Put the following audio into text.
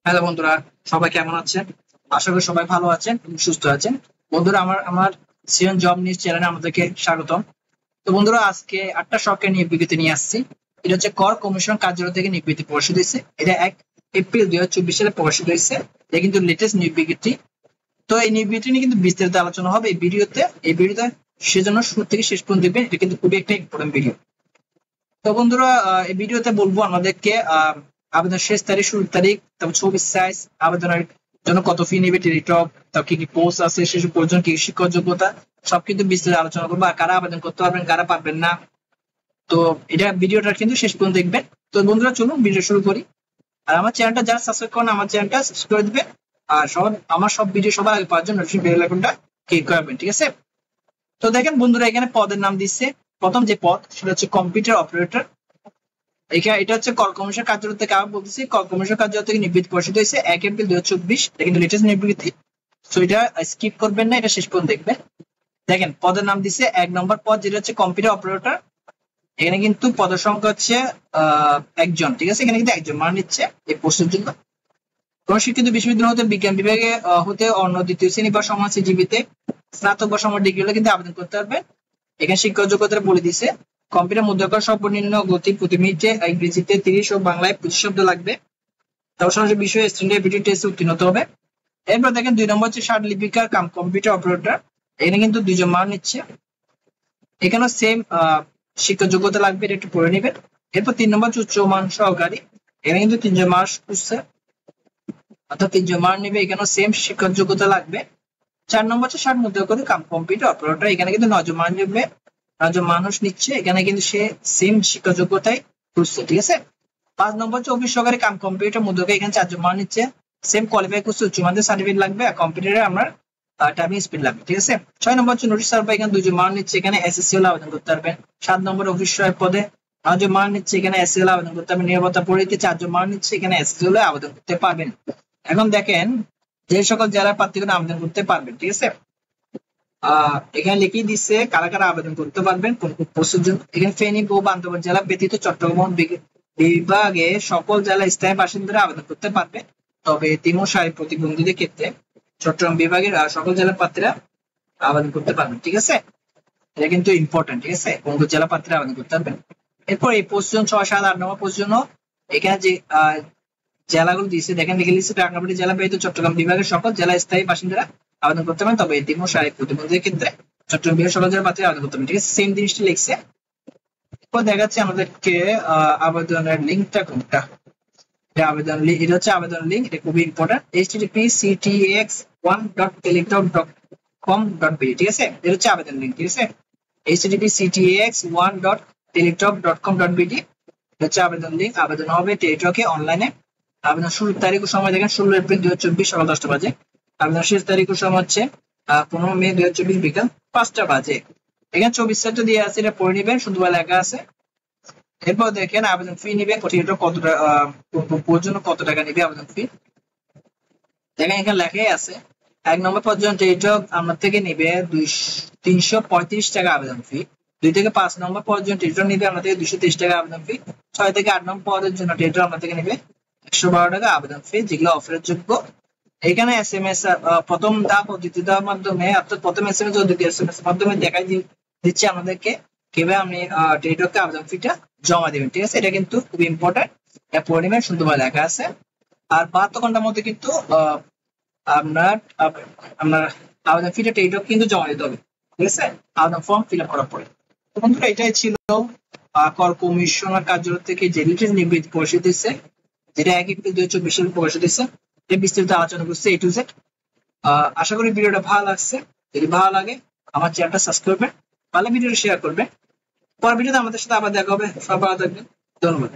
Hello বন্ধুরা, সবাই কেমন আছেন? আশা করি সবাই ভালো আছেন এবং সুস্থ আছেন। বন্ধুরা, আমার সিয়ন জব নিউজ চ্যানেলে আমাদেরকে স্বাগতম। তো বন্ধুরা, আজকে 8টা সরকারি নিয়োগ বিজ্ঞপ্তি নিয়ে আসছি। এটা হচ্ছে কর কমিশন কার্যালয় থেকে নিয়োগ বিজ্ঞপ্তি প্রকাশিত হয়েছে। এটা 1 এপ্রিল 2024 সালে প্রকাশিত হয়েছে। এটা কিন্তু লেটেস্ট নিয়োগ বিজ্ঞপ্তি। তো এই নিয়োগ বিজ্ঞপ্তি নিয়ে কিন্তু বিস্তারিত আলোচনা হবে এই ভিডিওতে সেজন্য শুরু থেকে শেষ পর্যন্ত দেখবেন। এটা কিন্তু খুবই একটা ইম্পর্টেন্ট ভিডিও। তো বন্ধুরা, এই ভিডিওতে বলবো আমাদেরকে আবেদন শেষ তারিখ, শুরুর তারিখ, তারপর ছবির সাইজ, আবেদনের জন্য কত ফি নেবে, টেলিটক, তারপর কি কি পোস্ট আছে, সেসব প্রয়োজন, কি শিক্ষক যোগ্যতা, সব কিন্তু বিস্তারিত আলোচনা করবো। আর কারা আবেদন করতে পারবেন, কারা পারবেন না। তো এটা ভিডিওটা কিন্তু শেষ পর্যন্ত দেখবেন। তো বন্ধুরা, চলুন ভিডিও শুরু করি। আর আমার চ্যানেলটা যারা সাবস্ক্রাইব করেন, আমার চ্যানেলটা সাবস্ক্রাইব করে দিবেন। আর আমার সব ভিডিও সবার আগে পাওয়ার জন্য বেল আইকনটা ক্লিক করবেন, ঠিক আছে? তো দেখেন বন্ধুরা, এখানে পদের নাম দিচ্ছে। প্রথম যে পদ সেটা হচ্ছে কম্পিউটার অপারেটর। এটা হচ্ছে কর কমিশন কার্যালয় থেকে। আমি বলতেছি কর কমিশন কার্যালয় থেকে নিবৃত্তি প্রকাশিত হয়েছে 1 এপ্রিল 2024। এটা কিন্তু লেটেস্ট নিবৃত্তি। তো এটা স্কিপ করবেন না, এটা শেষ পর্যন্ত দেখবেন। দেখেন পদের নাম দিচ্ছে 1 নম্বর পদ, যেটা হচ্ছে কম্পিউটার অপারেটর। এখানে কিন্তু পদের সংখ্যা হচ্ছে একজন, ঠিক আছে? এখানে কিন্তু একজন মান নিচ্ছে এই পোস্টের জন্য। কোন শিক্ষিত বিশ্ববিদ্যালয় হতে বিজ্ঞান বিভাগে হতে অন্য দ্বিতীয় শ্রেণী বা সমাজজীবীতে স্নাতক বা সমান ডিগ্রি হলে কিন্তু আবেদন করতে পারবে। এখানে শিক্ষা যোগ্যতা বলে দিছে। কম্পিউটার মুদ্রাক্ষর সর্বনিম্ন গতি প্রতি মিনিটে ইংরেজিতে 30 ও বাংলায় 25 শব্দ লাগবে। তারপর সরাসরি বিষয়ে স্ট্যান্ডার্ড টেস্টে উত্তীর্ণ হতে হবে। এরপর দেখেন 2 নম্বর হচ্ছে ষাট লিপিকার কাম কম্পিউটার অপারেটর। এখানে কিন্তু 2 জন মান নিচ্ছে। এখানেও সেম শিক্ষা যোগ্যতা লাগবে, এটা একটু পড়ে নেবেন। এরপর 3 নম্বর হচ্ছে উচ্চমান সহকারী। এখানে কিন্তু 3 জন মান খুঁজছে, অর্থাৎ 3 জন মান নেবে। এখানেও সেম শিক্ষা যোগ্যতা লাগবে। 4 নম্বর হচ্ছে ষাট মুদ্রাক্ষর কাম কম্পিউটার অপারেটর। এখানে কিন্তু 9 জন মান নেবে, 9 জন মানুষ নিচ্ছে। এখানে কিন্তু সে সেম শিক্ষা যোগ্যতাই খুঁজছে, ঠিক আছে? 5 নম্বর হচ্ছে অফিস সহকারী কাম কম্পিউটার মুদ্রাক্ষর। এখানে 4 জন মান নিচ্ছে, সেম কোয়ালিফাই করছে, উচ্চ মাধ্যমিক সার্টিফিকেট লাগবে। আর কম্পিউটারে আমার টাইপিং স্পিড লাগবে, ঠিক আছে? 6 নম্বর হচ্ছে নোটিশ সার্ভার। এখানে 2 জন মান নিচ্ছে, এখানে এসএসসি হলে আবেদন করতে পারবেন। 7 নম্বর অফিস সহায়ক পদে 9 জন মান নিচ্ছে, এখানে এসএসসি হলে আবেদন করতে পারবেন। নিরাপত্তা পরিতে 4 জন মান নিচ্ছে, এখানে এসএসসি হলে আবেদন করতে পারবেন। এখন দেখেন যে সকল জেলার প্রার্থীগণ আবেদন করতে পারবেন, ঠিক আছে? এখানে লিখে দিচ্ছে কারা কারা আবেদন করতে পারবেন কোন কোন পোস্টের জন্য। এখানে ফেনী ও বান্দরবান জেলা ব্যতীত চট্টগ্রাম বিভাগে সকল জেলা স্থায়ী বাসিন্দারা আবেদন করতে পারবে। তবে তিমুর শারীরিক প্রতিবন্ধীদের ক্ষেত্রে চট্টগ্রাম বিভাগের সকল জেলা প্রার্থীরা আবেদন করতে পারবেন, ঠিক আছে? এটা কিন্তু ইম্পর্টেন্ট, ঠিক আছে? কোন কোন জেলা প্রার্থীরা আবেদন করতে পারবেন। এরপর এই পোস্ট জন 6, 7, 8 নম্বর পোস্ট জন্য এখানে যে জেলাগুলো দিয়েছে দেখেন, লিখে দিচ্ছে রাঙ্গামাটি জেলা ব্যতীত চট্টগ্রাম বিভাগের সকল জেলা স্থায়ী বাসিন্দারা আবেদন করতে পারেন। তবে এতিম ও শারীরিক প্রতিবন্ধীদের ক্ষেত্রে চট্টগ্রাম বিভাগের সকল জেলা প্রার্থীরা আবেদন করতে পারেন, ঠিক আছে? সেম জিনিসটা লিখছে। এরপর দেখা যাচ্ছে আমাদেরকে আবেদনের লিঙ্কটা কোনটা। এটা হচ্ছে আবেদন লিঙ্ক। এটা খুবই ইম্পর্টেন্ট। http://ctax1.teletalk.com.bd, ঠিক আছে? এটা হচ্ছে আবেদন লিঙ্ক, ঠিক আছে? http://ctax1.teletalk.com.bd হচ্ছে আবেদন লিঙ্ক। আবেদন হবে টেলিটকে অনলাইনে। আবেদন শুরুর তারিখ ও সময় দেখেন 16 এপ্রিল 2024 সকাল 10টা বাজে। আবেদন শেষ তারিখ ও সময় হচ্ছে 15 মে 2024 বিকাল 5টা বাজে। এখানে 24 সেটটা দিয়ে আছে, এটা পড়ে নেবেন, শুধু লেখা আছে। এরপর দেখেন আবেদন ফি নিবে কত পর্যন্ত, কত টাকা নিবে আবেদন ফি। দেখেন এখানে লেখাই আছে 1 নম্বর পর্যন্ত টেলিটক আমার থেকে নিবে 335 টাকা আবেদন ফি। 2 থেকে 5 নম্বর পর্যন্ত টেলিটক নিবে আমার থেকে 230 টাকা আবেদন ফি। 6 থেকে 8 নম্বর পদের জন্য টেলিটক আমার থেকে নিবে 112 টাকা আবেদন ফি, যেগুলো অফারের যোগ্য। এখানে এসএমএস প্রথম ধাপ ও দ্বিতীয় ধাপের মাধ্যমে, অর্থাৎ প্রথম এসএমএস ও দ্বিতীয় এসএমএস এর মাধ্যমে দেখাই দিচ্ছে আমাদেরকে কিভাবে আপনি টেলিটককে আবেদন ফিটা জমা দিবেন, ঠিক আছে? এটা কিন্তু খুব ইম্পর্টেন্ট। এটা পড়ে নেবেন, সুন্দরভাবে লেখা আছে। আর 72 ঘন্টার মধ্যে কিন্তু আপনার আপনার আবেদন ফিটা টেলিটক কিন্তু জমা দিতে হবে, ঠিক আছে? আবেদন ফর্ম ফিল আপ করার পরে। তো বন্ধুরা, এটাই ছিল কর কমিশনার কার্যালয় থেকে যে লেটেস্ট নিবৃত্তি প্রকাশিত হয়েছে, যেটা 1 এপ্রিল 2024 সালে প্রকাশিত হয়েছে। এই বিস্তারিত আলোচনা করছে A to Z। আশা করি ভিডিওটা ভালো লাগছে। যদি ভালো লাগে আমার চ্যানেলটা সাবস্ক্রাইব করবেন, ভালো ভিডিওটা শেয়ার করবেন। পরের ভিডিওতে আমাদের সাথে আবার দেখা হবে। সবাই ভালো থাকবেন, ধন্যবাদ।